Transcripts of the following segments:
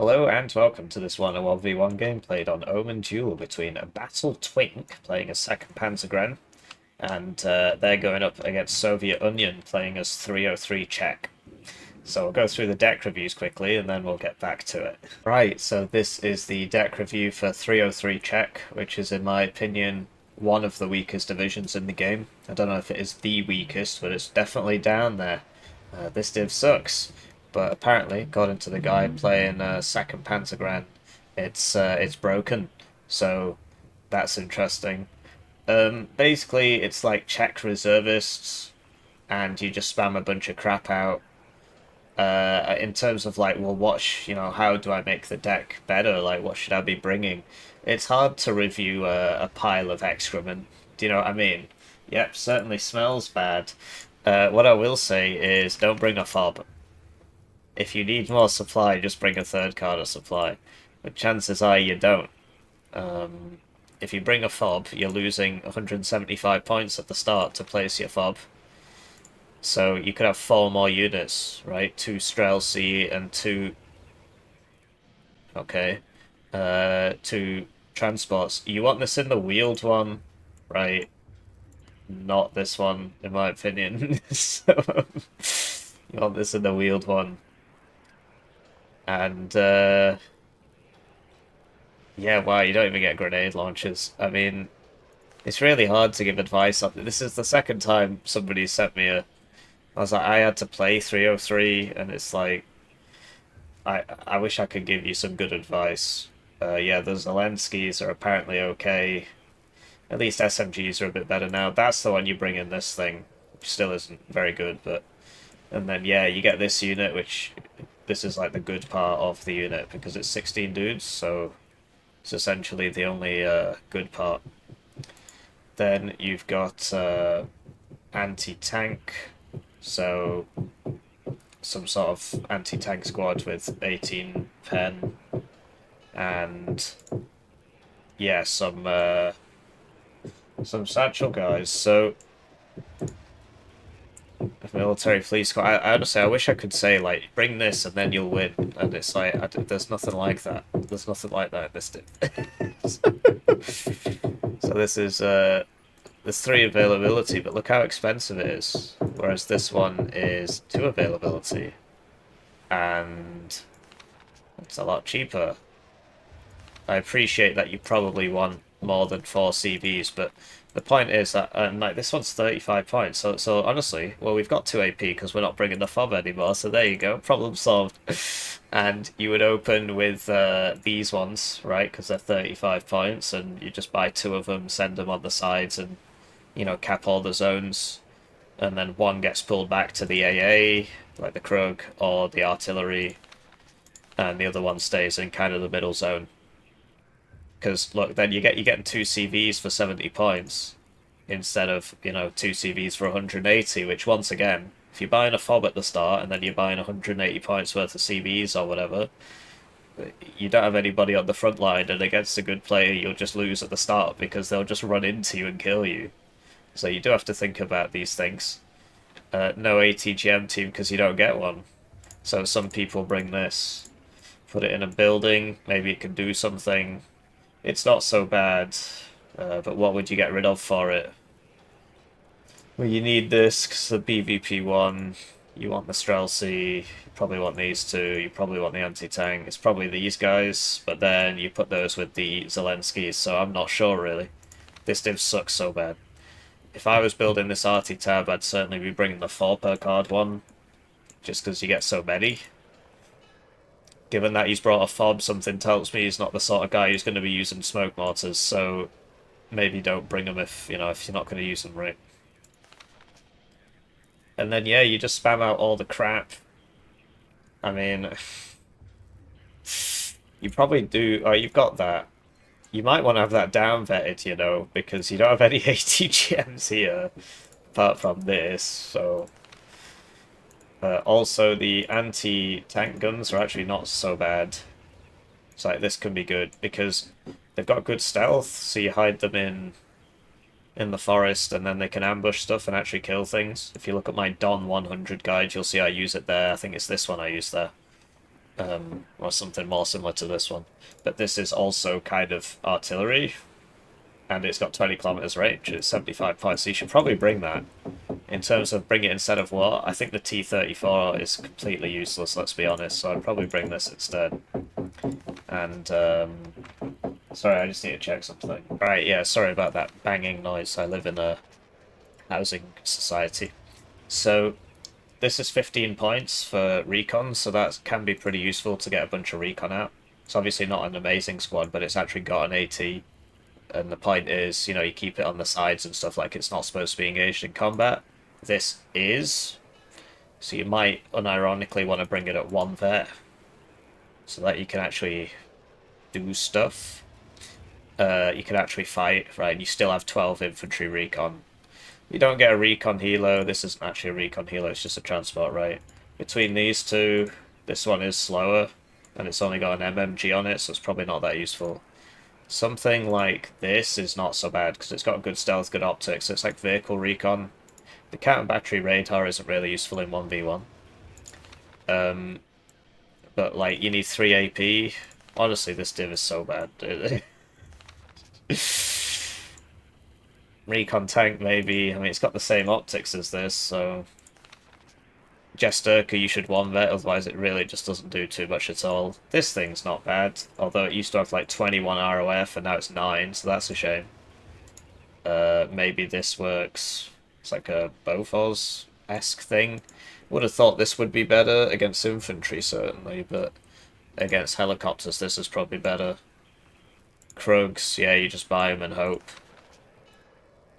Hello and welcome to this 1v1 game played on Omen duel between a BattleTwink playing as second Panzergren and they're going up against SovietUnion playing as 303 Czech. So we'll go through the deck reviews quickly and then we'll get back to it. Right, so this is the deck review for 303 Czech, which is in my opinion one of the weakest divisions in the game. I don't know if it is the weakest, but it's definitely down there. This div sucks. But apparently, according to the guy playing second Panzergren, it's broken. So that's interesting. Basically, it's like Czech reservists, and you just spam a bunch of crap out. In terms of like, well, how do I make the deck better? Like, what should I be bringing? It's hard to review a pile of excrement. Do you know what I mean? Yep, certainly smells bad. What I will say is, don't bring a fob. If you need more supply, just bring a third card of supply. But chances are you don't. If you bring a fob, you're losing 175 points at the start to place your fob. So you could have 4 more units, right? 2 Streltsy and 2... Okay. 2 transports. You want this in the wheeled one, right? Not this one, in my opinion. So, you want this in the wheeled one. And, yeah, wow, you don't even get grenade launchers. I mean, it's really hard to give advice on. This is the second time somebody sent me a... I was like, I had to play 303, and it's like... I wish I could give you some good advice. Yeah, the Zelenskys are apparently okay. At least SMGs are a bit better now. That's the one you bring in this thing. Which still isn't very good, but... And then, yeah, you get this unit, which... This is like the good part of the unit, because it's 16 dudes, so... It's essentially the only good part. Then you've got anti-tank, so some sort of anti-tank squad with 18 pen, and yeah, some satchel guys. So military fleet squad. I honestly, I wish I could say like bring this and then you'll win, and it's like there's nothing like that. There's nothing like that in this div. So this is there's 3 availability, but look how expensive it is. Whereas this one is 2 availability, and it's a lot cheaper. I appreciate that you probably want more than 4 CVs, but the point is that like this one's 35 points. So honestly, well, we've got 2 AP because we're not bringing the fob anymore. So there you go, problem solved. And you would open with these ones, right? Because they're 35 points, and you just buy 2 of them, send them on the sides, and cap all the zones. And then one gets pulled back to the AA, like the Krug or the artillery, and the other one stays in kind of the middle zone. Because look, then you're getting 2 CVs for 70 points instead of 2 CVs for 180. Which once again, if you're buying a fob at the start and then you're buying 180 points worth of CVs or whatever, you don't have anybody on the front line, and against a good player, you'll just lose at the start because they'll just run into you and kill you. So you do have to think about these things. No ATGM team because you don't get one. So some people bring this, put it in a building, maybe it can do something. It's not so bad, but what would you get rid of for it? Well, you need this because the BVP1, you want the Streltsy, you probably want these 2, you probably want the anti-tank, it's probably these guys, but then you put those with the Zelenskys, so I'm not sure really. This div sucks so bad. If I was building this arty tab, I'd certainly be bringing the 4 per card one, just because you get so many. Given that he's brought a fob, something tells me he's not the sort of guy who's going to be using smoke mortars, so maybe don't bring them if you're not going to use them right. And then, yeah, you just spam out all the crap. I mean, you probably do... Oh, you've got that. You might want to have that down vetted, because you don't have any ATGMs here, apart from this, so... also, the anti-tank guns are actually not so bad. It's like, this can be good, because they've got good stealth, so you hide them in the forest, and then they can ambush stuff and actually kill things. If you look at my Don 100 guide, you'll see I use it there. I think it's this one I use there. or something more similar to this one. But this is also kind of artillery, and it's got 20 kilometers range. It's 75 points, so you should probably bring that. In terms of bring it instead of what, I think the T-34 is completely useless, let's be honest, so I'd probably bring this instead. And, sorry, I just need to check something. Right, yeah, sorry about that banging noise. I live in a housing society. So, this is 15 points for recon, so that can be pretty useful to get a bunch of recon out. It's obviously not an amazing squad, but it's actually got an AT, and the point is, you know, you keep it on the sides and stuff like it's not supposed to be engaged in combat. This is, so you might unironically want to bring it at 1 vet, so that you can actually do stuff. You can actually fight, right, and you still have 12 infantry recon. You don't get a recon helo. This isn't actually a recon helo, it's just a transport, right? Between these two, this one is slower, and it's only got an MMG on it, so it's probably not that useful. Something like this is not so bad, because it's got good stealth, good optics, so it's like vehicle recon. The counter-battery radar isn't really useful in 1v1. But, like, you need 3 AP. Honestly, this div is so bad. Recon tank, maybe. I mean, it's got the same optics as this, so... Jesterka, you should 1-vet, otherwise it really just doesn't do too much at all. This thing's not bad, although it used to have like 21 ROF and now it's 9, so that's a shame. Maybe this works. It's like a Bofors-esque thing. Would have thought this would be better against infantry, certainly, but against helicopters this is probably better. Krugs, yeah, you just buy them and hope.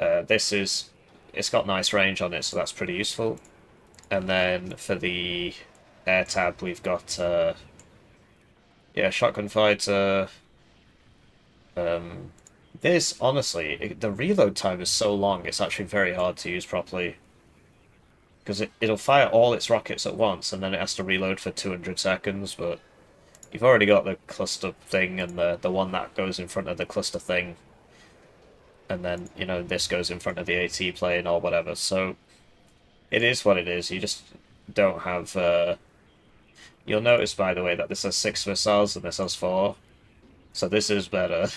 It's got nice range on it, so that's pretty useful. And then for the air tab, we've got, yeah, shotgun fighter. This, honestly, the reload time is so long, it's actually very hard to use properly. Because it'll fire all its rockets at once, and then it has to reload for 200 seconds, but you've already got the cluster thing and the one that goes in front of the cluster thing. And then, you know, this goes in front of the AT plane or whatever, so... It is what it is, you just don't have, You'll notice, by the way, that this has 6 missiles and this has 4. So this is better.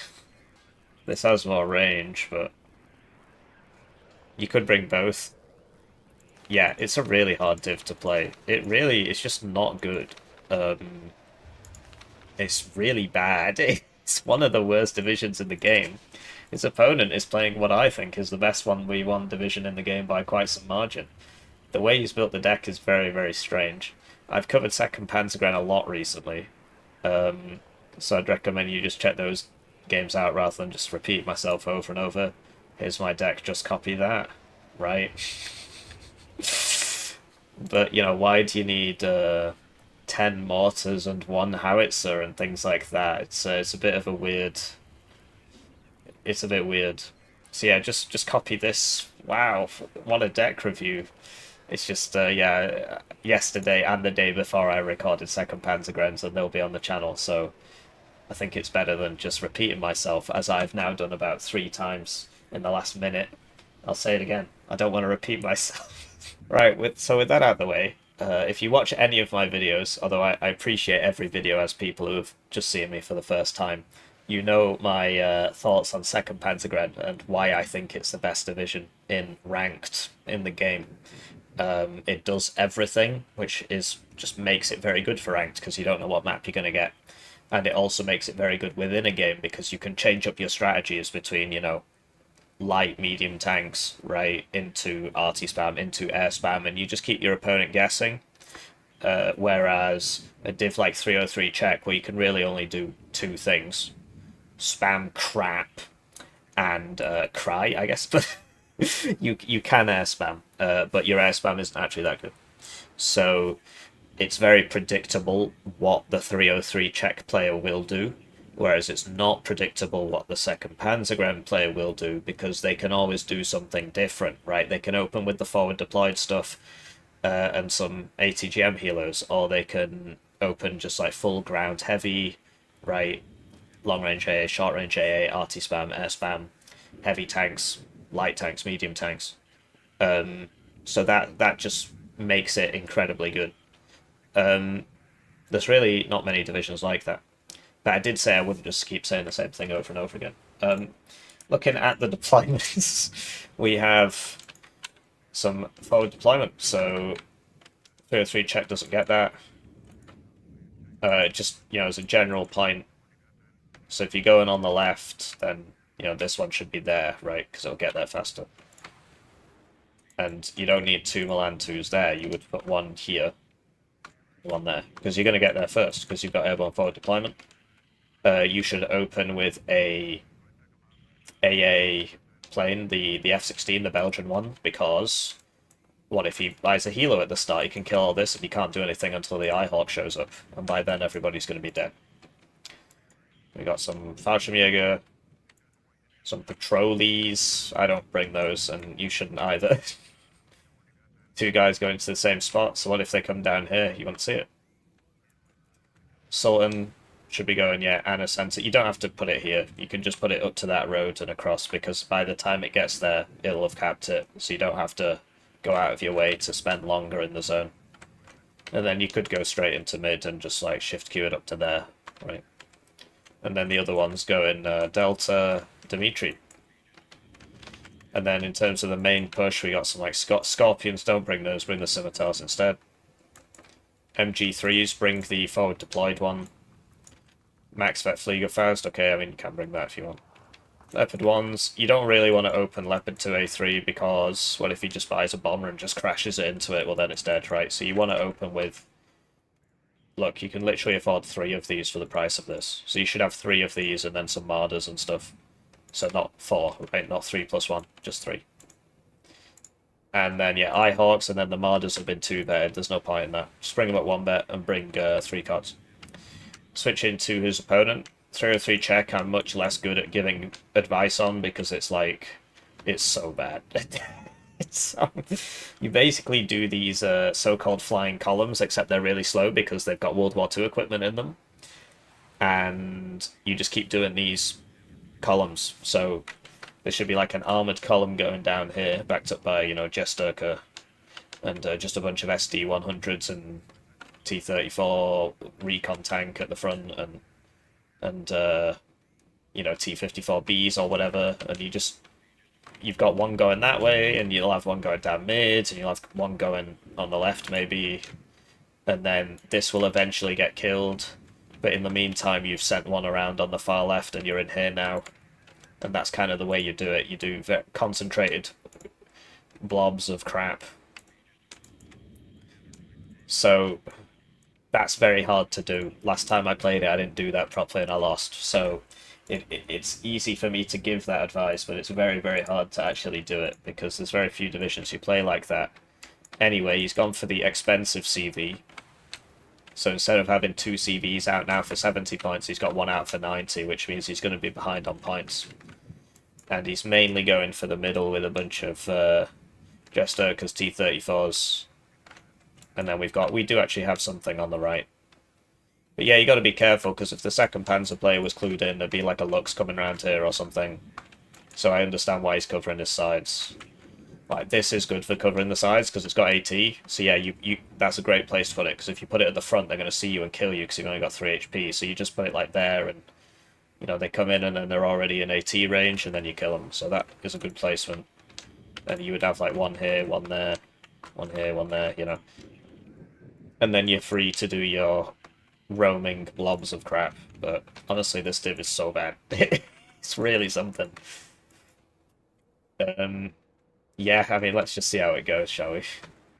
This has more range, but... You could bring both. Yeah, it's a really hard div to play. It's just not good. It's really bad. It's one of the worst divisions in the game. His opponent is playing what I think is the best 1v1 division in the game by quite some margin. The way he's built the deck is very, very strange. I've covered 2nd Panzergren a lot recently, so I'd recommend you just check those games out rather than just repeat myself over and over. Here's my deck, just copy that, right? But, you know, why do you need 10 mortars and 1 howitzer and things like that? It's a bit of a weird... It's a bit weird. So yeah, just copy this. Wow, what a deck review. It's just, yeah, yesterday and the day before I recorded 2nd Panzergrens, and they'll be on the channel, so I think it's better than just repeating myself, as I've now done about 3 times in the last minute. I'll say it again. I don't want to repeat myself. Right, so with that out of the way, if you watch any of my videos, although I appreciate every video as people who have just seen me for the first time, you know my thoughts on 2nd Panzergren and why I think it's the best division in ranked in the game. It does everything, which just makes it very good for ranked, because you don't know what map you're going to get. And it also makes it very good within a game, because you can change up your strategies between, you know, light, medium tanks, right, into arty spam, into air spam, and you just keep your opponent guessing. Whereas a div like 303 Czech, where you can really only do 2 things, spam crap and cry, I guess, but... you can air spam, but your air spam isn't actually that good. So it's very predictable what the 303 Czech player will do, whereas it's not predictable what the 2nd Panzergren player will do, because they can always do something different, right? They can open with the forward deployed stuff and some ATGM healers, or they can open just like full ground heavy, right? Long range AA, short range AA, arty spam, air spam, heavy tanks, light tanks, medium tanks. So that just makes it incredibly good. The There's really not many divisions like that. But I did say I wouldn't just keep saying the same thing over and over again. Looking at the deployments, we have some forward deployment. So 303 Czech doesn't get that. Just, as a general point. So if you're going on the left, then, this one should be there, right? Because it'll get there faster. And you don't need two Milan 2s there. You would put one here, one there. Because you're going to get there first, because you've got airborne forward deployment. You should open with a AA plane, the F-16, the Belgian one, because what if he buys a helo at the start, he can kill all this and he can't do anything until the Eyehawk shows up, and by then everybody's going to be dead. We got some Fallschirmjäger, some patrollies. I don't bring those, and you shouldn't either. Two guys going to the same spot, so what if they come down here? You won't see it. Sultan should be going, yeah, and a center. You don't have to put it here. You can just put it up to that road and across, because by the time it gets there, it'll have capped it, so you don't have to go out of your way to spend longer in the zone. And then you could go straight into mid and just like shift queue it up to there, right? And then the other ones go in Delta, Dimitri. And then in terms of the main push, we got some like Scorpions. Don't bring those, bring the Scimitars instead. MG3s, bring the forward deployed one. Max Vet Fliegerfaust, okay, I mean, you can bring that if you want. Leopard 1s, you don't really want to open Leopard 2A3 because, what if he just buys a bomber and just crashes it into it? Well, then it's dead, right? So you want to open with... Look, you can literally afford 3 of these for the price of this. So you should have 3 of these and then some Marders and stuff. So not 4, right? Not 3 plus 1, just 3. And then, yeah, Eyehawks, and then the Marders have been 2 betted. There's no point in that. Just bring them at 1 bet and bring 3 cards. Switching to his opponent. 303 Czech, I'm much less good at giving advice on because it's like, it's so bad. You basically do these so-called flying columns, except they're really slow because they've got World War II equipment in them. And you just keep doing these columns. So there should be like an armoured column going down here, backed up by, Jesturka, and just a bunch of SD-100s and T-34 recon tank at the front, and T-54Bs or whatever, and you've got one going that way, and you'll have one going down mid, and you'll have one going on the left maybe, and then this will eventually get killed, but in the meantime you've sent one around on the far left and you're in here now, and that's kind of the way you do it. You do very concentrated blobs of crap. So that's very hard to do. Last time I played it, I didn't do that properly and I lost. So it's easy for me to give that advice, but it's very, very hard to actually do it because there's very few divisions who play like that. Anyway, he's gone for the expensive CV. So instead of having 2 CVs out now for 70 points, he's got one out for 90, which means he's going to be behind on points. And he's mainly going for the middle with a bunch of Jesturkas, T-34s. And then we do actually have something on the right. But yeah, you got to be careful, because if the second Panzer player was clued in, there'd be like a Lux coming around here or something. So I understand why he's covering his sides. Like, this is good for covering the sides, because it's got AT. So yeah, that's a great place to put it, because if you put it at the front, they're going to see you and kill you, because you've only got 3 HP. So you just put it like there, and, they come in, and then they're already in AT range, and then you kill them. So that is a good placement. And you would have, like, one here, one there, one here, one there, And then you're free to do your roaming blobs of crap. But honestly, this div is so bad. It's really something. Yeah, I mean, let's just see how it goes, shall we?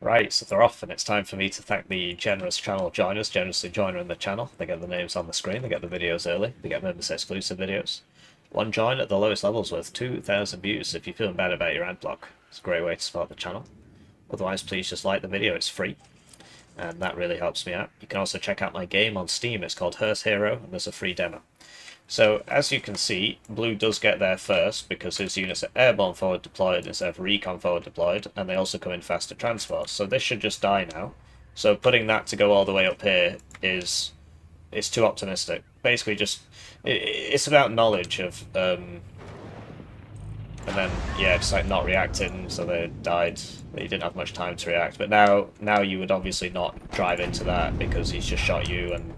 Right, so they're off, and it's time for me to thank the generous channel joiners, generously joining the channel. They get the names on the screen, they get the videos early, they get members-exclusive videos. One join at the lowest levels worth 2,000 views, so if you're feeling bad about your ad block, it's a great way to support the channel. Otherwise, please just like the video, it's free. And that really helps me out. You can also check out my game on Steam. It's called Hearst Hero, and there's a free demo. So, as you can see, Blue does get there first, because his units are airborne forward deployed instead of recon forward deployed, and they also come in faster transports. So this should just die now. So putting that to go all the way up here is too optimistic. Basically just, it's about knowledge of And then, yeah, just like not reacting, so they died. He didn't have much time to react. But now you would obviously not drive into that because he's just shot you, and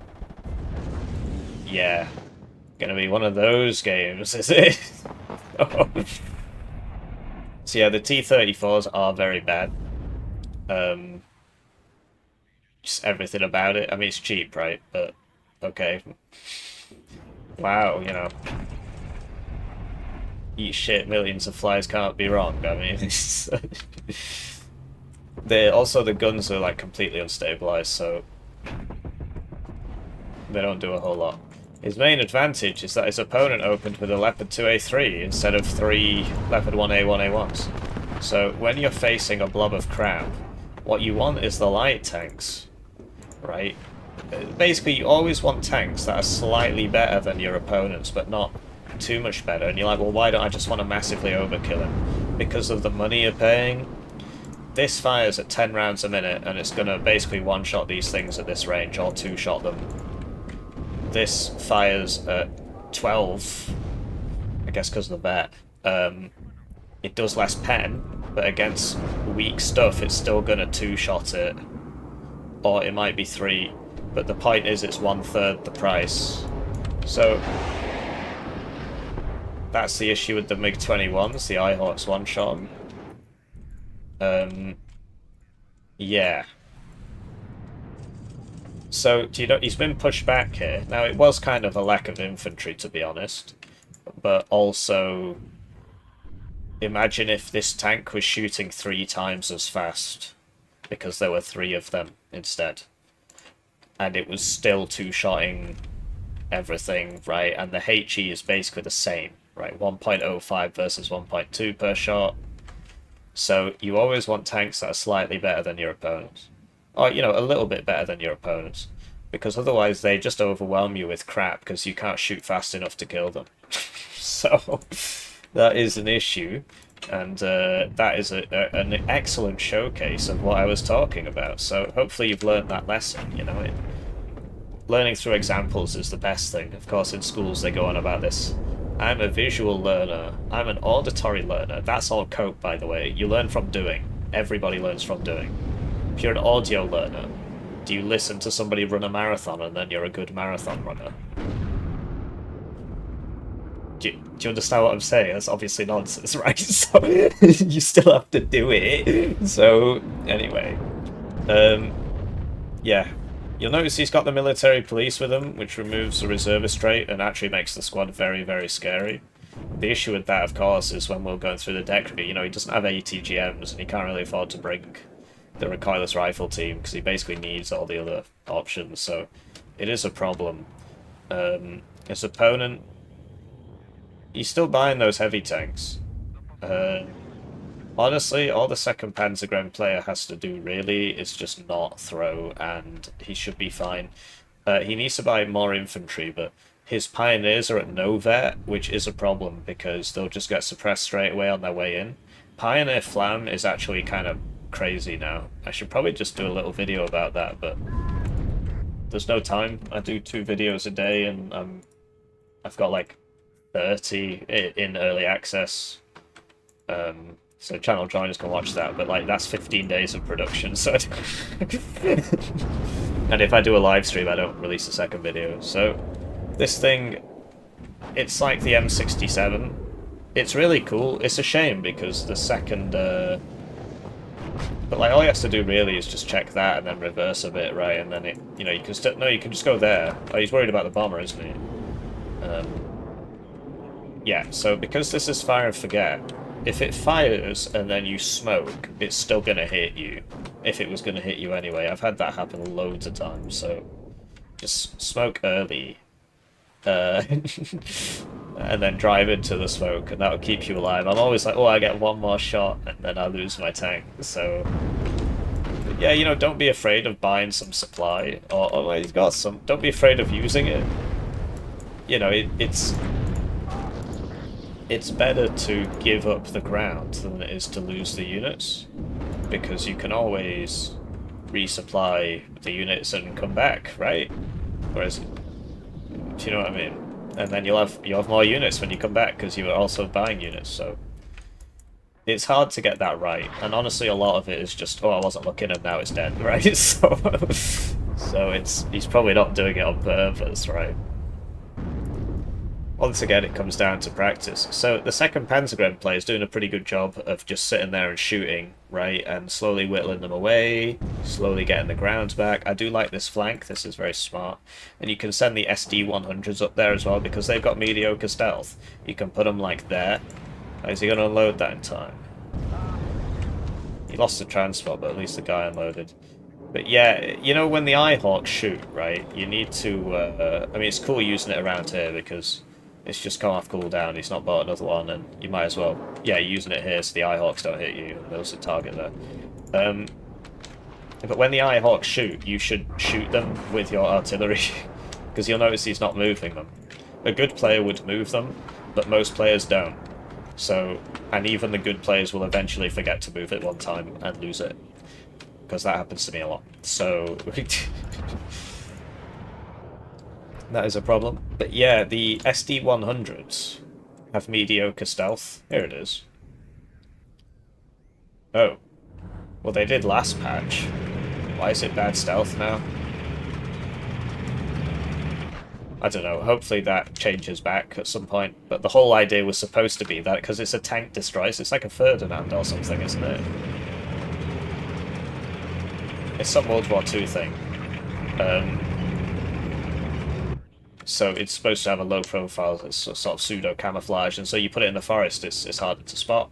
yeah, gonna be one of those games, is it? So yeah, the T-34s are very bad. Just everything about it. I mean, it's cheap, right? But okay. Wow, you know. Eat shit, millions of flies can't be wrong. I mean, it's also the guns are like completely unstabilized, so they don't do a whole lot. His main advantage is that his opponent opened with a Leopard 2A3 instead of 3 Leopard 1A 1A1s. So when you're facing a blob of crap, what you want is the light tanks, right? Basically, you always want tanks that are slightly better than your opponents, but not too much better. And you're like, well, why don't I just want to massively overkill him? Because of the money you're paying. This fires at 10 rounds a minute, and it's going to basically one-shot these things at this range, or two-shot them. This fires at 12, I guess because of the bet. It does less pen, but against weak stuff, it's still going to two-shot it. Or it might be 3, but the point is it's 1/3 the price. So that's the issue with the MiG-21s, the iHawks one-shot. Yeah. So, do you know, he's been pushed back here. Now, it was kind of a lack of infantry, to be honest. But also, imagine if this tank was shooting 3 times as fast, because there were 3 of them instead. And it was still two-shotting everything, right? And the HE is basically the same, right? 1.05 versus 1.2 per shot. So you always want tanks that are slightly better than your opponents. Or, you know, a little bit better than your opponents. Because otherwise they just overwhelm you with crap because you can't shoot fast enough to kill them. So that is an issue. And that is an excellent showcase of what I was talking about. So hopefully you've learned that lesson, you know. Learning through examples is the best thing. Of course, in schools they go on about this. I'm a visual learner. I'm an auditory learner. That's all cope, by the way. You learn from doing. Everybody learns from doing. If you're an audio learner, do you listen to somebody run a marathon and then you're a good marathon runner? Do you understand what I'm saying? That's obviously nonsense, right? So you still have to do it. So anyway, yeah. You'll notice he's got the military police with him, which removes the reservist trait and actually makes the squad very, very scary. The issue with that, of course, is when we're going through the deck review, you know, he doesn't have ATGMs and he can't really afford to bring the recoilless rifle team because he basically needs all the other options, so it is a problem. His opponent, he's still buying those heavy tanks. Honestly, all the second Panzergren player has to do, really, is just not throw, and he should be fine. He needs to buy more infantry, but his pioneers are at no vet, which is a problem, because they'll just get suppressed straight away on their way in. Pioneer Flam is actually kind of crazy now. I should probably just do a little video about that, but there's no time. I do 2 videos a day, and I've got like 30 in early access. So channel joiners can watch that, but like that's 15 days of production, so and if I do a live stream I don't release a second video. So this thing, it's like the M67. It's really cool. It's a shame because the second but like all he has to do really is just check that and then reverse a bit, right? And then it, you know, you can still, no, you can just go there. Oh, he's worried about the bomber, isn't he? Yeah, so because this is fire and forget, if it fires and then you smoke, it's still going to hit you. If it was going to hit you anyway. I've had that happen loads of times, so just smoke early. And then drive into the smoke, and that'll keep you alive. I'm always like, oh, I get one more shot, and then I lose my tank. So, yeah, you know, don't be afraid of buying some supply. Or well, you've got some. Don't be afraid of using it. You know, it's better to give up the ground than it is to lose the units, because you can always resupply the units and come back, right? Whereas, do you know what I mean? And then you'll have more units when you come back because you are also buying units. So it's hard to get that right, and honestly, a lot of it is just, oh, I wasn't looking, and now it's dead, right? So he's probably not doing it on purpose, right? Once again, it comes down to practice. So the second Panzergren player is doing a pretty good job of just sitting there and shooting, right? And slowly whittling them away, slowly getting the ground back. I do like this flank. This is very smart. And you can send the SD-100s up there as well because they've got mediocre stealth. You can put them like there. Is he going to unload that in time? He lost the transport, but at least the guy unloaded. But yeah, you know, when the Eyehawks shoot, right, you need to... I mean, it's cool using it around here because... it's just come off cooldown, he's not bought another one, and you might as well, yeah, using it here so the Eyehawks don't hit you, and there's a target there. But when the Eyehawks shoot, you should shoot them with your artillery, because you'll notice he's not moving them. A good player would move them, but most players don't. So, and even the good players will eventually forget to move it one time and lose it, because that happens to me a lot. So... that is a problem. But yeah, the SD-100s have mediocre stealth. Here it is. Oh. Well, they did last patch. Why is it bad stealth now? I don't know. Hopefully that changes back at some point. But the whole idea was supposed to be that, because it's a tank destroyer, so it's like a Ferdinand or something, isn't it? It's some World War II thing. So it's supposed to have a low profile, it's sort of pseudo camouflage, and so you put it in the forest, it's harder to spot.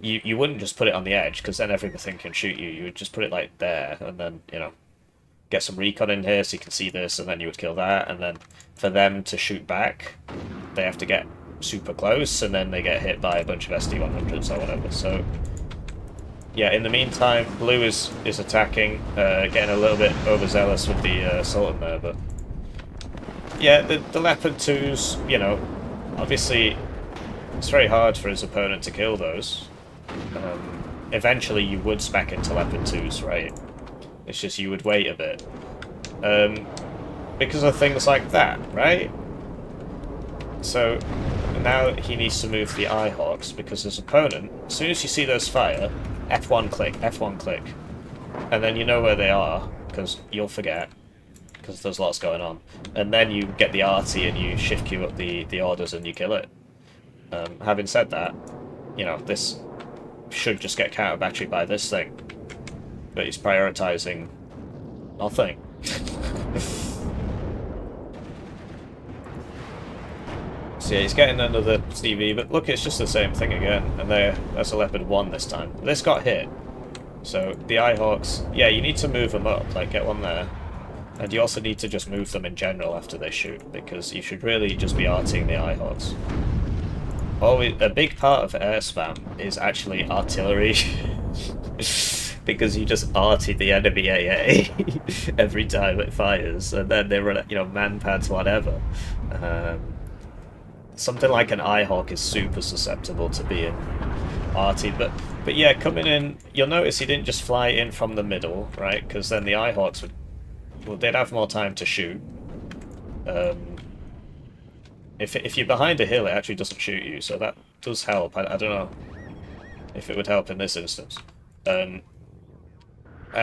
You wouldn't just put it on the edge, because then everything can shoot you. You would just put it like there, and then, you know, get some recon in here so you can see this, and then you would kill that, and then for them to shoot back, they have to get super close, and then they get hit by a bunch of SD-100s or whatever. So yeah, in the meantime, blue is attacking, getting a little bit overzealous with the Sultan there, but yeah, the Leopard 2s, you know, obviously it's very hard for his opponent to kill those. Eventually you would spec into Leopard 2s, right? It's just you would wait a bit. Because of things like that, right? So now he needs to move the Eyehawks because his opponent, as soon as you see those fire, F1 click, F1 click. And then you know where they are, because you'll forget. Because there's lots going on, and then you get the arty and you shift queue up the orders and you kill it. Having said that, you know, this should just get counter battery by this thing, but he's prioritizing nothing. So yeah, he's getting another CV, but look, it's just the same thing again, and that's a Leopard 1 this time. This got hit, so the Eyehawks, yeah, you need to move them up, like get one there. And you also need to just move them in general after they shoot, because you should really just be arting the Eyehawks. A big part of air spam is actually artillery, because you just arty the enemy AA every time it fires, and then they run, you know, man pads, whatever. Something like an Eyehawk is super susceptible to being artied, but yeah, coming in, you'll notice he didn't just fly in from the middle, right? Because then the Eyehawks would... well, they'd have more time to shoot. If you're behind a hill, it actually doesn't shoot you, so that does help. I don't know if it would help in this instance. And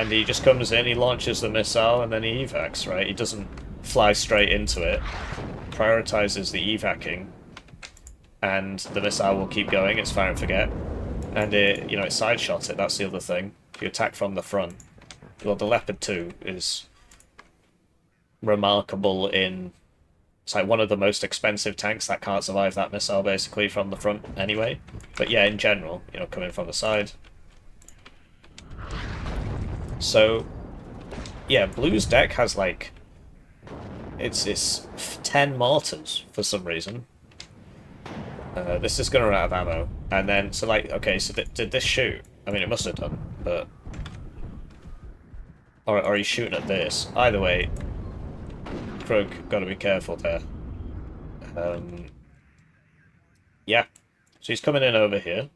he just comes in, he launches the missile, and then he evacs, right? He doesn't fly straight into it. Prioritizes the evacing, and the missile will keep going. It's fire and forget, and it, you know, it side shots it. That's the other thing. If you attack from the front, well, the Leopard 2 is remarkable in, it's like one of the most expensive tanks that can't survive that missile basically from the front anyway. But yeah, in general, you know, coming from the side. So yeah, blue's deck has like, it's 10 mortars for some reason. This is gonna run out of ammo, and then so like, okay, so did this shoot? I mean, it must have done, but or are you shooting at this? Either way, Krug, gotta be careful there. Yeah, so he's coming in over here.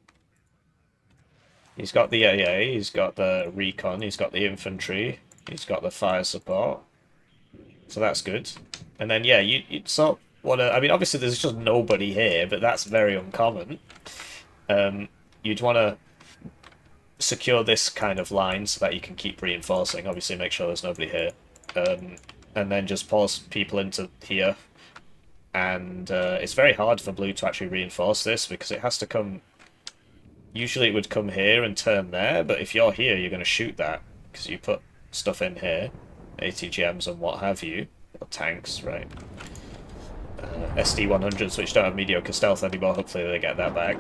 He's got the AA, he's got the recon, he's got the infantry, he's got the fire support. So that's good. And then, yeah, you'd sort of want to... I mean, obviously there's just nobody here, but that's very uncommon. You'd want to secure this kind of line so that you can keep reinforcing. Obviously, make sure there's nobody here. And then just pause people into here. And it's very hard for blue to actually reinforce this because it has to come... Usually it would come here and turn there, but if you're here, you're going to shoot that because you put stuff in here, ATGMs and what have you, or tanks, right? SD-100s, which don't have mediocre stealth anymore, hopefully they get that back.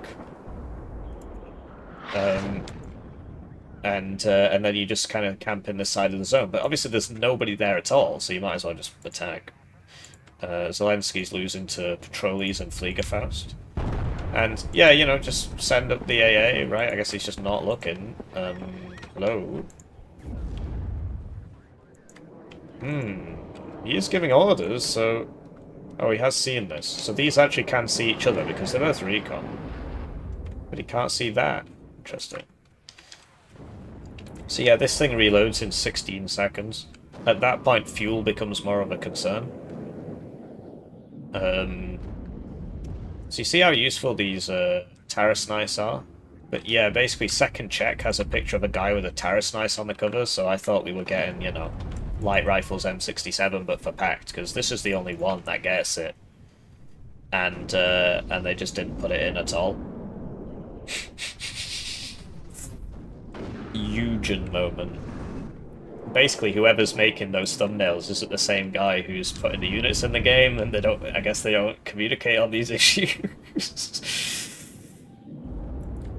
And then you just kind of camp in this side of the zone. But obviously there's nobody there at all, so you might as well just attack. Zelensky's losing to Patrollies and Fliegerfaust. And, yeah, you know, just send up the AA, right? I guess he's just not looking. Hello? He is giving orders, so... Oh, he has seen this. So these actually can see each other because they're both recon. But he can't see that. Interesting. So yeah, this thing reloads in 16 seconds. At that point, fuel becomes more of a concern. So you see how useful these Terrasnice are? But yeah, basically second check has a picture of a guy with a Terrasnice on the cover, so I thought we were getting, you know, light rifles M67, but for Pact, because this is the only one that gets it. And they just didn't put it in at all. Eugen moment. Basically, whoever's making those thumbnails isn't the same guy who's putting the units in the game, and they don't. I guess they don't communicate on these issues.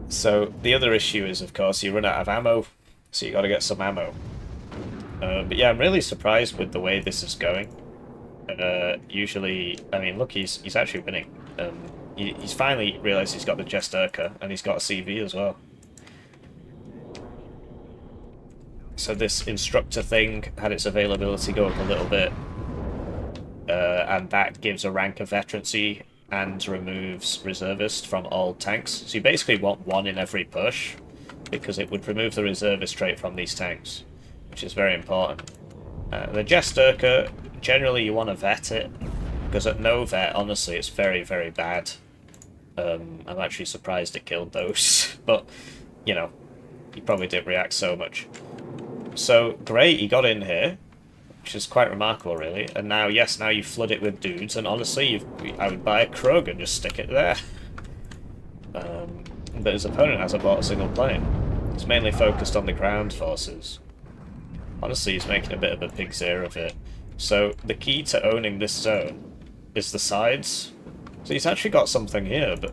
So the other issue is, of course, you run out of ammo, so you got to get some ammo. But yeah, I'm really surprised with the way this is going. Usually, I mean, look, he's actually winning. He's finally realised he's got the Jesterka, and he's got a CV as well. So this instructor thing had its availability go up a little bit, and that gives a rank of veterancy and removes reservist from all tanks. So you basically want one in every push, because it would remove the reservist trait from these tanks, which is very important. The Jesterka, generally you want to vet it, because at no vet, honestly, it's very, very bad. I'm actually surprised it killed those, but, you know, he probably didn't react so much. So, great, he got in here, which is quite remarkable, really. And now, yes, now you flood it with dudes, and honestly, I would buy a Krug and just stick it there. But his opponent hasn't bought a single plane. He's mainly focused on the ground forces. Honestly, he's making a bit of a pig's ear of it. So, the key to owning this zone is the sides. So he's actually got something here, but...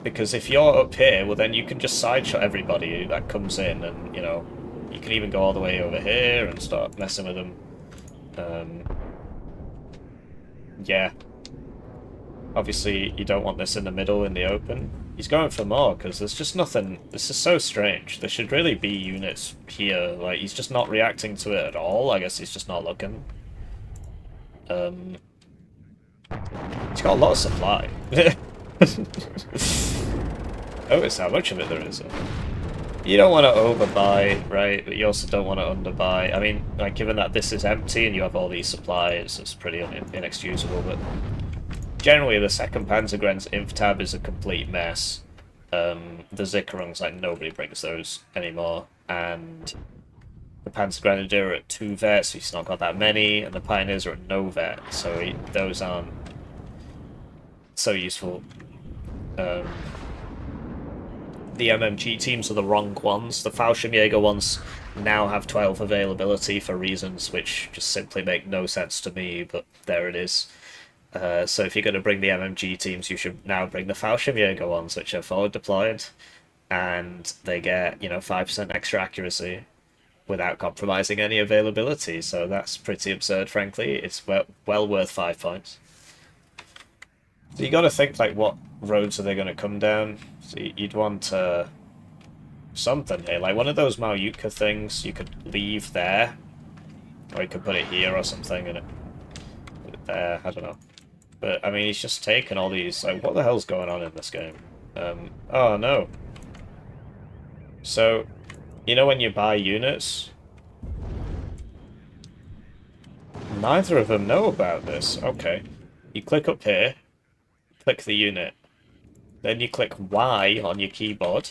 Because if you're up here, well then you can just sideshot everybody that comes in, and, you know... You can even go all the way over here and start messing with them. Yeah. Obviously, you don't want this in the middle, in the open. He's going for more, because there's just nothing... This is so strange. There should really be units here. Like, he's just not reacting to it at all. I guess he's just not looking. He's got a lot of supply. Notice how much of it there is. You don't want to overbuy, right? But you also don't want to underbuy. I mean, like, given that this is empty and you have all these supplies, it's pretty inexcusable, but... Generally, the second Panzergren's inf tab is a complete mess. The Zickerungs, like, nobody brings those anymore. And the Panzergrenadier are at 2 vets, so he's not got that many, and the Pioneers are at no vet, so those aren't so useful. The MMG teams are the wrong ones. The Fallschirmjäger ones now have 12 availability for reasons which just simply make no sense to me, but there it is. So if you're going to bring the MMG teams, you should now bring the Fallschirmjäger ones, which are forward deployed, and they get, you know, 5% extra accuracy without compromising any availability, so that's pretty absurd, frankly. It's well worth 5 points. So you got to think, like, what roads are they going to come down? So you'd want something here, like one of those Malyutka things you could leave there, or you could put it here or something, and put it there, I don't know. But, I mean, he's just taken all these, like, what the hell's going on in this game? Oh no. So, you know when you buy units? Neither of them know about this. Okay. You click up here, click the unit. Then you click Y on your keyboard,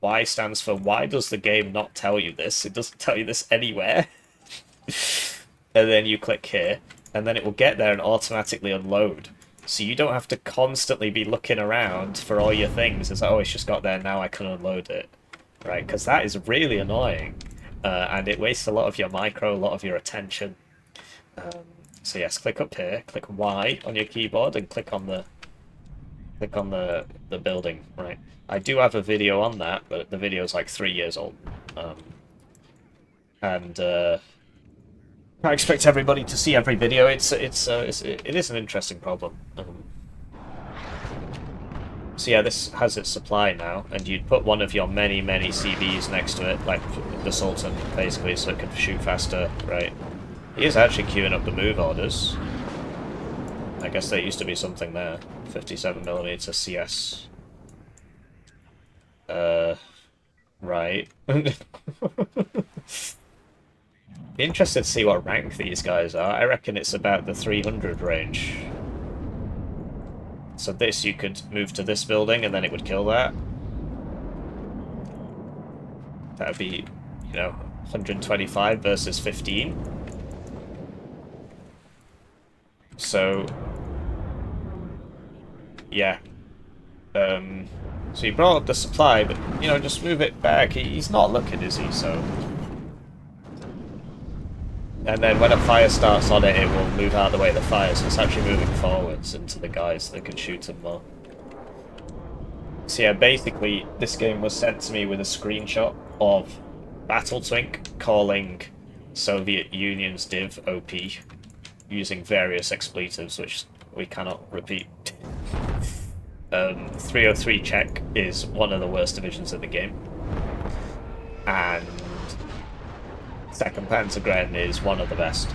Y stands for why does the game not tell you this? It doesn't tell you this anywhere. And then you click here, and then it will get there and automatically unload. So you don't have to constantly be looking around for all your things. It's like, oh, it's just got there, now I can unload it. Right, because that is really annoying. And it wastes a lot of your micro, a lot of your attention. So yes, click up here, click Y on your keyboard, and click on the building. Right, I do have a video on that, but the video's like 3 years old, and I expect everybody to see every video. It is an interesting problem. So yeah, this has its supply now, and you'd put one of your many CBs next to it, like the Sultan, basically, so it can shoot faster. Right. He is actually queuing up the move orders. I guess there used to be something there. 57mm CS. Right. Be interested to see what rank these guys are. I reckon it's about the 300 range. So this, you could move to this building and then it would kill that. That would be, you know, 125 versus 15. So, yeah. So he brought up the supply, but, you know, just move it back. He's not looking, is he? So... And then when a fire starts on it, it will move out of the way of the fire, so it's actually moving forwards into the guys that can shoot them more. So yeah, basically, this game was sent to me with a screenshot of BattleTwink calling Soviet Union's div OP using various expletives, which we cannot repeat. 303 Czech is one of the worst divisions in the game. And Second Panzergren is one of the best.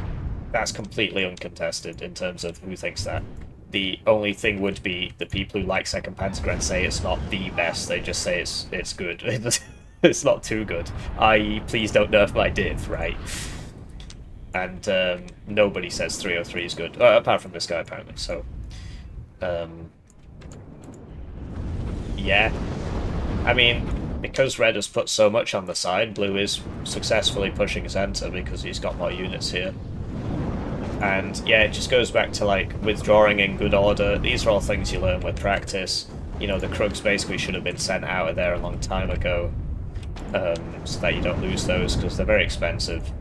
That's completely uncontested in terms of who thinks that. The only thing would be the people who like Second Panzergren say it's not the best, they just say it's good. It's not too good. I.e., please don't nerf my div, right? And nobody says 303 is good, apart from this guy apparently, so... yeah. I mean... Because Red has put so much on the side, Blue is successfully pushing center because he's got more units here. And yeah, it just goes back to like withdrawing in good order. These are all things you learn with practice. You know, the Krugs basically should have been sent out of there a long time ago, so that you don't lose those because they're very expensive.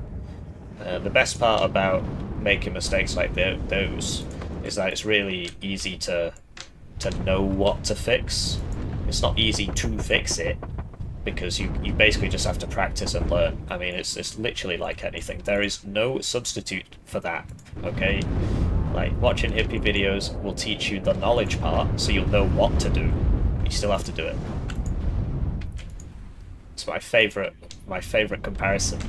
The best part about making mistakes like those is that it's really easy to know what to fix. It's not easy to fix it, because you basically just have to practice and learn. I mean, it's literally like anything. There is no substitute for that, okay? Like, watching Hippie videos will teach you the knowledge part, so you'll know what to do. You still have to do it. It's my favourite comparison.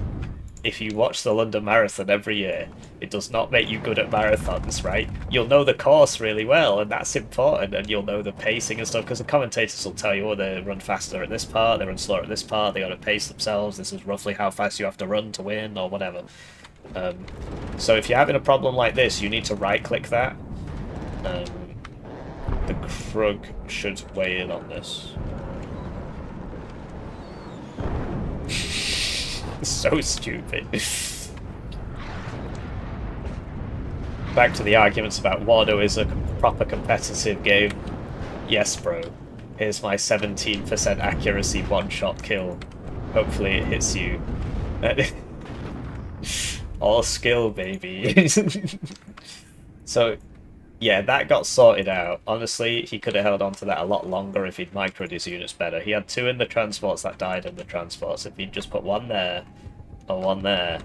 If you watch the London Marathon every year, it does not make you good at marathons, right? You'll know the course really well, and that's important, and you'll know the pacing and stuff, because the commentators will tell you, oh, they run faster at this part, they run slower at this part, they gotta pace themselves, this is roughly how fast you have to run to win, or whatever. So if you're having a problem like this, you need to right-click that. The Krug should weigh in on this. So stupid. Back to the arguments about Warno is a proper competitive game. Yes, bro. Here's my 17% accuracy one-shot kill. Hopefully it hits you. All skill, baby. So, yeah, that got sorted out. Honestly, he could have held on to that a lot longer if he'd microed his units better. He had 2 in the transports that died in the transports. If he'd just put 1 there, or 1 there,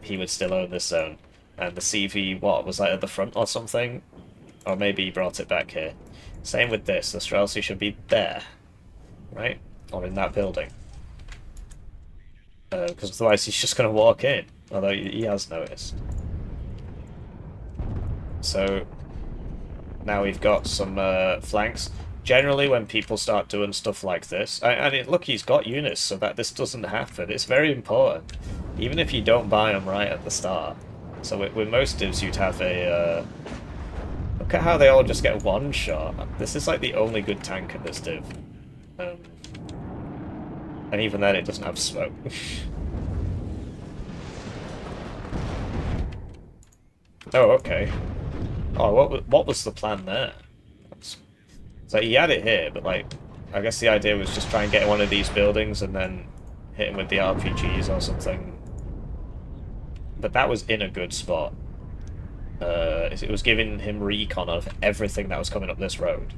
he would still own this zone. And the CV, what, was that at the front or something? Or maybe he brought it back here. Same with this. The Streltsy should be there, right? Or in that building. Because otherwise he's just going to walk in, although he has noticed. So, now we've got some flanks. Generally, when people start doing stuff like this, and look, he's got units so that this doesn't happen. It's very important, even if you don't buy them right at the start. So with most divs, you'd have a... look at how they all just get one shot. This is like the only good tank in this div. And even then it doesn't have smoke. Oh, okay. Oh, what was the plan there? So he had it here, but like, I guess the idea was just try and get in one of these buildings and then hit him with the RPGs or something. But that was in a good spot. It was giving him recon of everything that was coming up this road.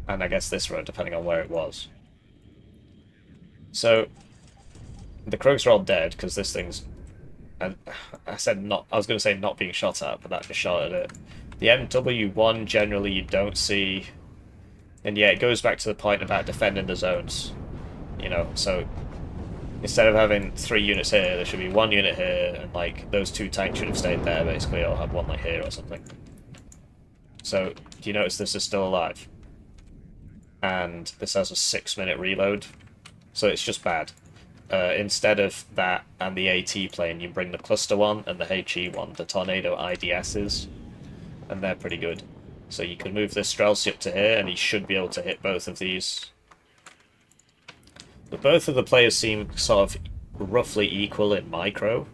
And I guess this road, depending on where it was. So, the Krogs are all dead, because this thing's... And I said not... I was going to say not being shot at, but that just shot at it. The MW1, generally, you don't see... And yeah, it goes back to the point about defending the zones. You know, so... Instead of having 3 units here, there should be 1 unit here, and like, those 2 tanks should have stayed there, basically, or have 1 like here or something. So, do you notice this is still alive? And this has a 6-minute reload, so it's just bad. Instead of that and the AT plane, you bring the cluster one and the HE one, the Tornado IDSs, and they're pretty good. So you can move this Streltsy up to here, and he should be able to hit both of these. But both of the players seem sort of roughly equal in micro.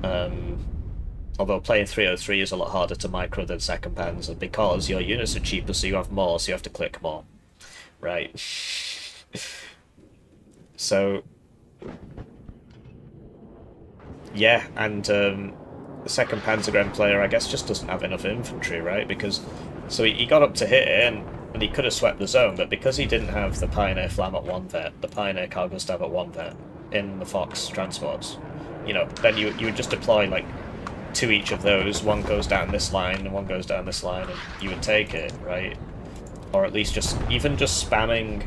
Although playing 303 is a lot harder to micro than second Panzer, because your units are cheaper, so you have more, so you have to click more. Right. So, yeah, and the second Panzergren player, I guess, just doesn't have enough infantry, right? Because, so he got up to hit it, and he could have swept the zone, but because he didn't have the Pioneer Flam at 1 vet, the Pioneer Cargo Stab at 1 vet, in the Fox transports, you know, then you would just deploy, like, 2 each of those, 1 goes down this line, and 1 goes down this line, and you would take it, right? Or at least even just spamming,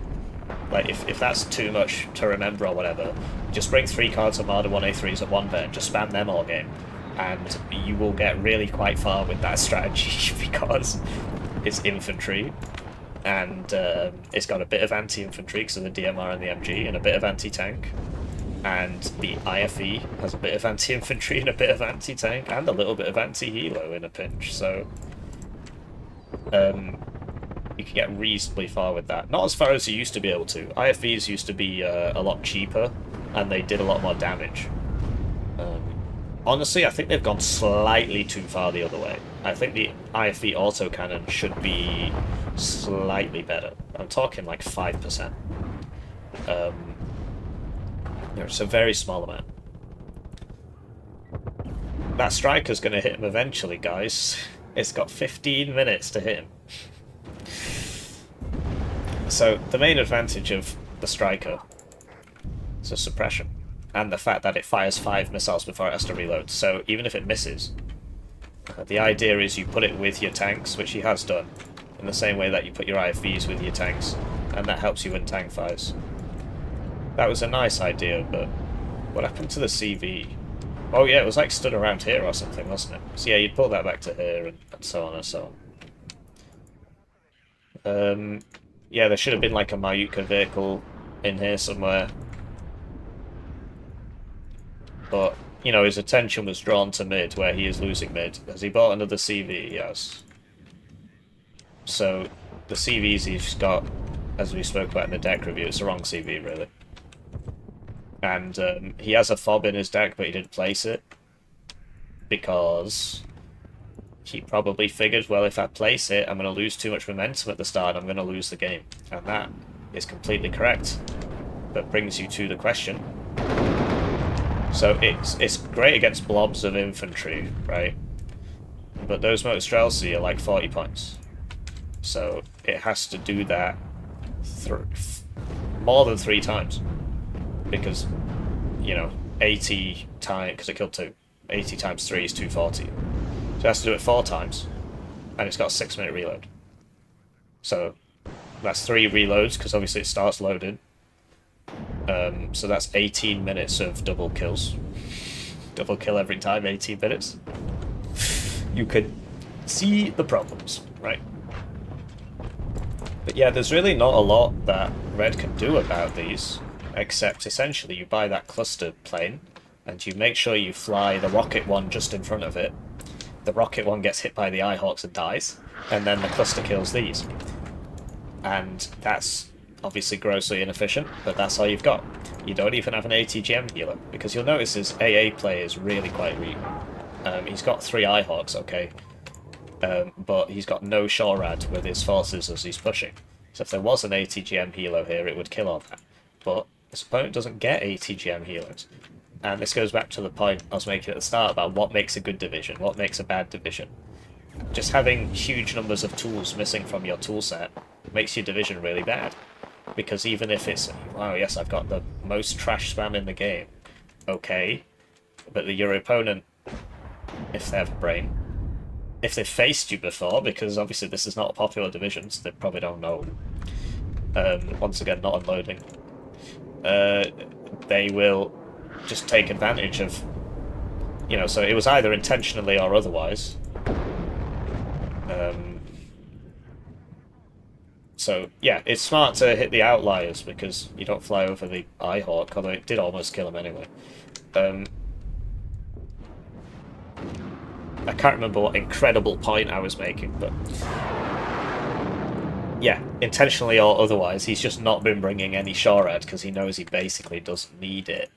like, if that's too much to remember or whatever, just bring 3 cards of Marder 1A3s at 1 vet, just spam them all game, and you will get really quite far with that strategy, because it's infantry, and it's got a bit of anti-infantry because of the DMR and the MG, and a bit of anti-tank, and the IFE has a bit of anti-infantry and a bit of anti-tank, and a little bit of anti-helo in a pinch, so you can get reasonably far with that. Not as far as you used to be able to. IFEs used to be a lot cheaper, and they did a lot more damage. Honestly, I think they've gone slightly too far the other way. I think the IFE autocannon should be slightly better. I'm talking like 5%. It's a very small amount. That striker's going to hit him eventually, guys. It's got 15 minutes to hit him. So, the main advantage of the striker is the suppression, and the fact that it fires 5 missiles before it has to reload. So, even if it misses, the idea is you put it with your tanks, which he has done, in the same way that you put your IFVs with your tanks, and that helps you win tank fires. That was a nice idea, but what happened to the CV? Oh yeah, it was like stood around here or something, wasn't it? So yeah, you'd pull that back to here, and so on and so on. Yeah, there should have been like a Mayuka vehicle in here somewhere. But, you know, his attention was drawn to mid, where he is losing mid. Has he bought another CV? Yes. So, the CVs he's got, as we spoke about in the deck review, it's the wrong CV, really. And he has a fob in his deck, but he didn't place it. Because he probably figured, well, if I place it, I'm going to lose too much momentum at the start, I'm going to lose the game. And that is completely correct. But brings you to the question. So it's great against blobs of infantry, right? But those motor Streltsy are like 40 points. So it has to do that more than 3 times. Because, you know, 80 times, because it killed 2. 80 times 3 is 240. So it has to do it 4 times. And it's got a 6-minute reload. So that's 3 reloads, because obviously it starts loading. So that's 18 minutes of double kills. Double kill every time, 18 minutes. You could see the problems, right? But yeah, there's really not a lot that Red can do about these, except essentially you buy that cluster plane, and you make sure you fly the rocket one just in front of it. The rocket one gets hit by the Eyehawks and dies, and then the cluster kills these. And that's obviously grossly inefficient, but that's all you've got. You don't even have an ATGM healer, because you'll notice his AA play is really quite weak. He's got 3 Eyehawks, okay, but he's got no Shorad with his forces as he's pushing. So if there was an ATGM healer here, it would kill all that. But this opponent doesn't get ATGM healers. And this goes back to the point I was making at the start about what makes a good division, what makes a bad division. Just having huge numbers of tools missing from your toolset makes your division really bad. Because even if it's, wow, yes, I've got the most trash spam in the game, okay, but your opponent, if they have a brain, if they've faced you before, because obviously this is not a popular division, so they probably don't know. Once again, not unloading. They will just take advantage of, you know, so it was either intentionally or otherwise. So, yeah, it's smart to hit the outliers because you don't fly over the Eyehawk, although it did almost kill him anyway. I can't remember what incredible point I was making, but... yeah, intentionally or otherwise, he's just not been bringing any Shorad because he knows he basically doesn't need it.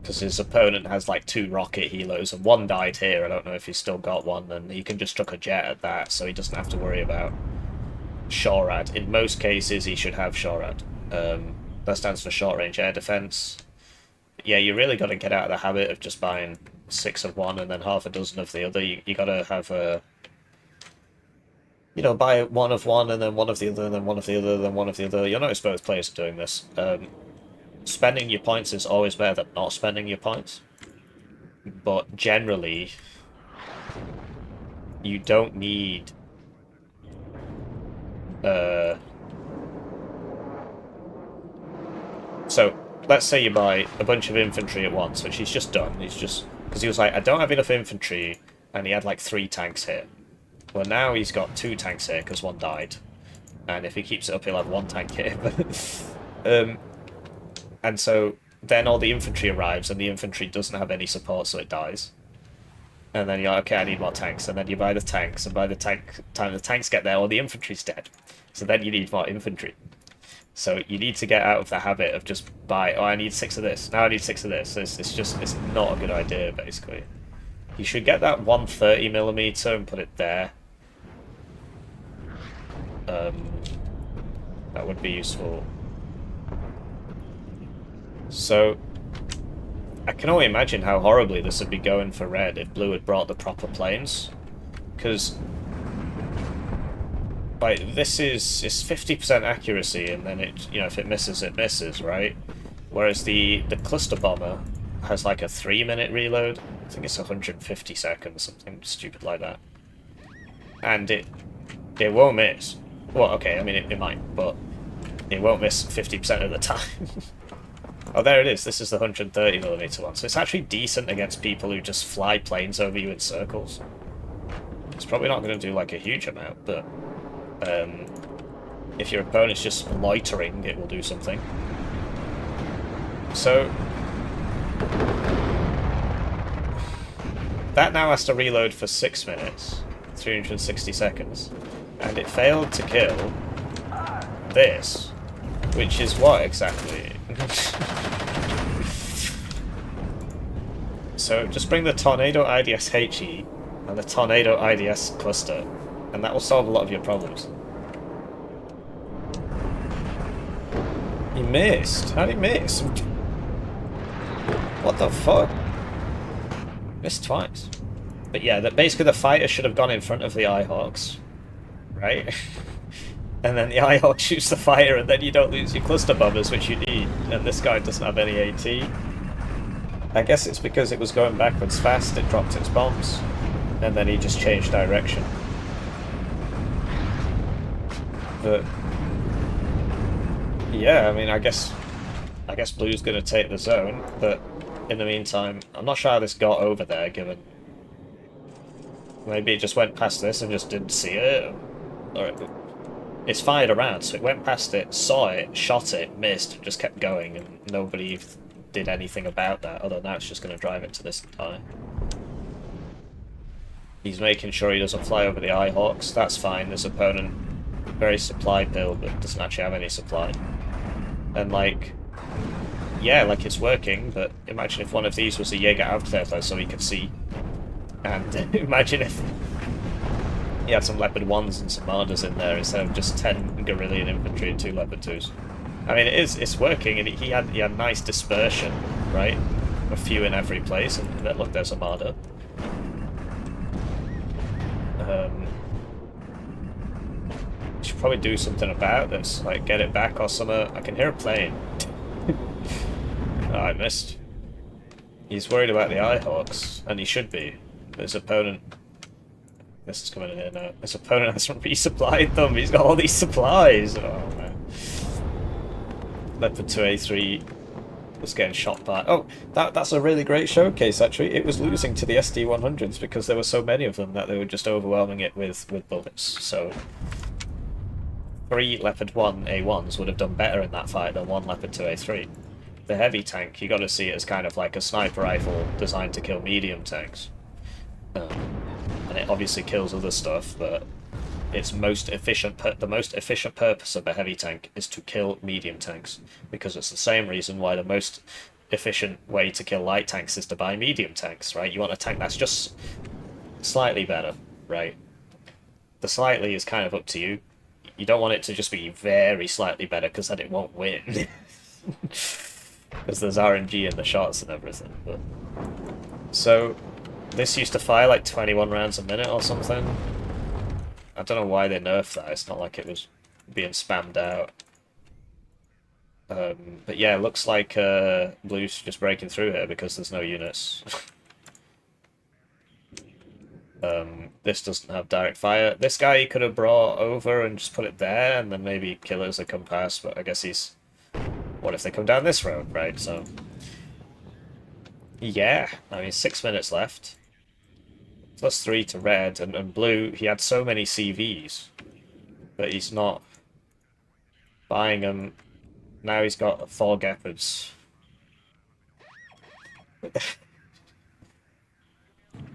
Because his opponent has like 2 rocket helos and 1 died here. I don't know if he's still got one, and he can just chuck a jet at that, so he doesn't have to worry about Shorad. In most cases, he should have Shorad. That stands for short range air defense. Yeah, you really got to get out of the habit of just buying 6 of one and then half a dozen of the other. You got to have a, you know, buy 1 of one and then 1 of the other, and then 1 of the other, then 1 of the other. You'll notice both players are doing this. Spending your points is always better than not spending your points. But generally, you don't need... So, let's say you buy a bunch of infantry at once, which he's just done. He's just... because he was like, I don't have enough infantry, and he had like 3 tanks here. Well, now he's got 2 tanks here, because 1 died. And if he keeps it up, he'll have 1 tank here. And so then all the infantry arrives, and the infantry doesn't have any support, so it dies. And then you're like, okay, I need more tanks. And then you buy the tanks, and by the time the tanks get there, all the infantry's dead. So then you need more infantry. So you need to get out of the habit of just buy, oh, I need 6 of this, now I need 6 of this. It's not a good idea, basically. You should get that 130mm and put it there. That would be useful. So, I can only imagine how horribly this would be going for red if blue had brought the proper planes. Because, like, this is 50% accuracy, and then it, you know, if it misses, right? Whereas the cluster bomber has like a 3-minute reload. I think it's 150 seconds, something stupid like that. And it won't miss. Well, okay, I mean, it might, but it won't miss 50% of the time. Oh, there it is. This is the 130mm one. So it's actually decent against people who just fly planes over you in circles. It's probably not going to do like a huge amount, but if your opponent's just loitering, it will do something. So that now has to reload for 6 minutes, 360 seconds, and it failed to kill this, which is what exactly? So just bring the Tornado IDS HE and the Tornado IDS cluster, and that will solve a lot of your problems. He missed. How did he miss? What the fuck? Missed twice. But yeah, basically the fighter should have gone in front of the Eyehawks, right? And then the Eyehawk shoots the fighter, and then you don't lose your cluster bombers, which you need. And this guy doesn't have any AT. I guess it's because it was going backwards fast, it dropped its bombs. And then he just changed direction. But yeah, I mean, I guess blue's gonna take the zone, but in the meantime, I'm not sure how this got over there, given maybe it just went past this and just didn't see it. Or it's fired around, so it went past it, saw it, shot it, missed, and just kept going, and nobody did anything about that, although now it's just going to drive it to this die. He's making sure he doesn't fly over the Eyehawks, that's fine. This opponent very supply build, but doesn't actually have any supply. And like, yeah, like it's working, but imagine if one of these was a Jaeger Aufklärer so he could see. And imagine if he had some Leopard 1s and some Marders in there instead of just 10 Guerrillian infantry and 2 Leopard 2s. I mean, it's working, and he had nice dispersion, right? A few in every place, and look, there's a Marder. Should probably do something about this, like get it back or something. I can hear a plane. Oh, I missed. He's worried about the Eyehawks, and he should be. His opponent... This is coming in now. His opponent hasn't resupplied them. He's got all these supplies. Oh, man. Leopard 2A3 was getting shot by... Oh, that's a really great showcase, actually. It was losing to the SD-100s because there were so many of them that they were just overwhelming it with bullets. So 3 Leopard 1A1s would have done better in that fight than 1 Leopard 2A3. The heavy tank, you got to see it as kind of like a sniper rifle designed to kill medium tanks. And it obviously kills other stuff, but its most efficient the most efficient purpose of a heavy tank is to kill medium tanks, because it's the same reason why the most efficient way to kill light tanks is to buy medium tanks, right? You want a tank that's just slightly better, right? The slightly is kind of up to you. You don't want it to just be very slightly better, because then it won't win. Because there's RNG in the shots and everything. But so this used to fire like 21 rounds a minute or something. I don't know why they nerfed that. It's not like it was being spammed out. But yeah, it looks like Blue's just breaking through here because there's no units. This doesn't have direct fire. This guy he could have brought over and just put it there, and then maybe killers would come past, but I guess he's... What if they come down this road, right? So... Yeah, I mean, 6 minutes left. +3 to red, and blue, he had so many CVs, but he's not buying them. Now he's got 4 Gepards.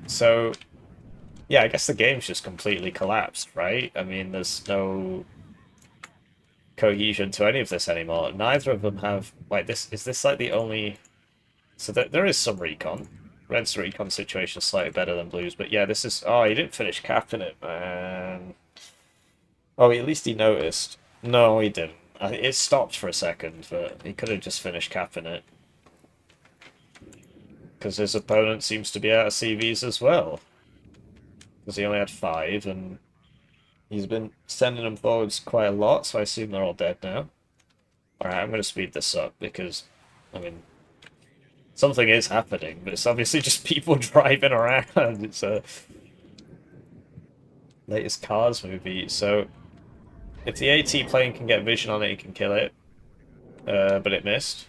So, yeah, I guess the game's just completely collapsed, right? I mean, there's no cohesion to any of this anymore. Neither of them have... Like, is this like the only... So there is some recon. Red's recon situation is slightly better than Blue's, but yeah, this is... Oh, he didn't finish capping it, man. Oh, at least he noticed. No, he didn't. It stopped for a second, but he could have just finished capping it. Because his opponent seems to be out of CVs as well. Because he only had 5, and he's been sending them forwards quite a lot, so I assume they're all dead now. Alright, I'm going to speed this up, because, I mean... Something is happening, but it's obviously just people driving around. It's a latest Cars movie. So if the AT plane can get vision on it, it can kill it. But it missed.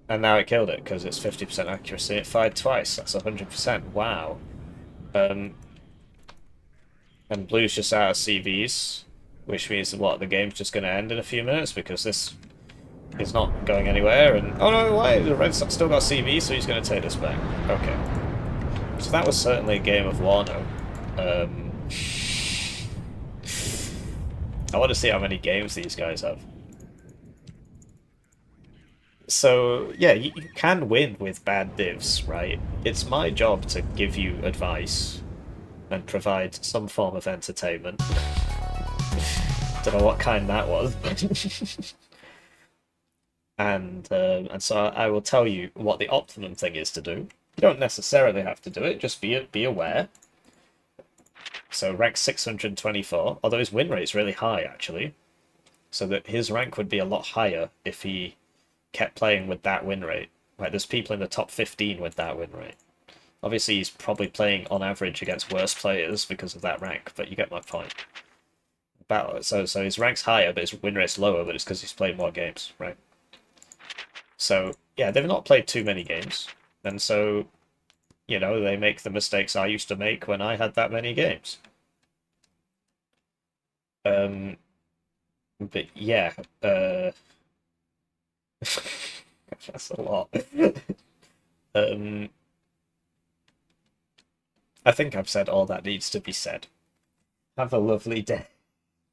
And now it killed it because it's 50% accuracy. It fired twice. That's 100%. Wow. And Blue's just out of CVs, which means what, the game's just going to end in a few minutes because this... He's not going anywhere, and... Oh no, why? The Red Sox still got CV, so he's going to take this back. Okay. So that was certainly a game of Warno. I want to see how many games these guys have. So, yeah, you can win with bad divs, right? It's my job to give you advice and provide some form of entertainment. Don't know what kind that was. And so I will tell you what the optimum thing is to do. You don't necessarily have to do it, just be aware. So rank 624, although his win rate is really high, actually. So that his rank would be a lot higher if he kept playing with that win rate. Like, there's people in the top 15 with that win rate. Obviously, he's probably playing on average against worse players because of that rank, but you get my point. So his rank's higher, but his win rate's lower, but it's because he's played more games, right? So, yeah, they've not played too many games. And so, you know, they make the mistakes I used to make when I had that many games. But yeah, that's a lot. I think I've said all that needs to be said. Have a lovely day.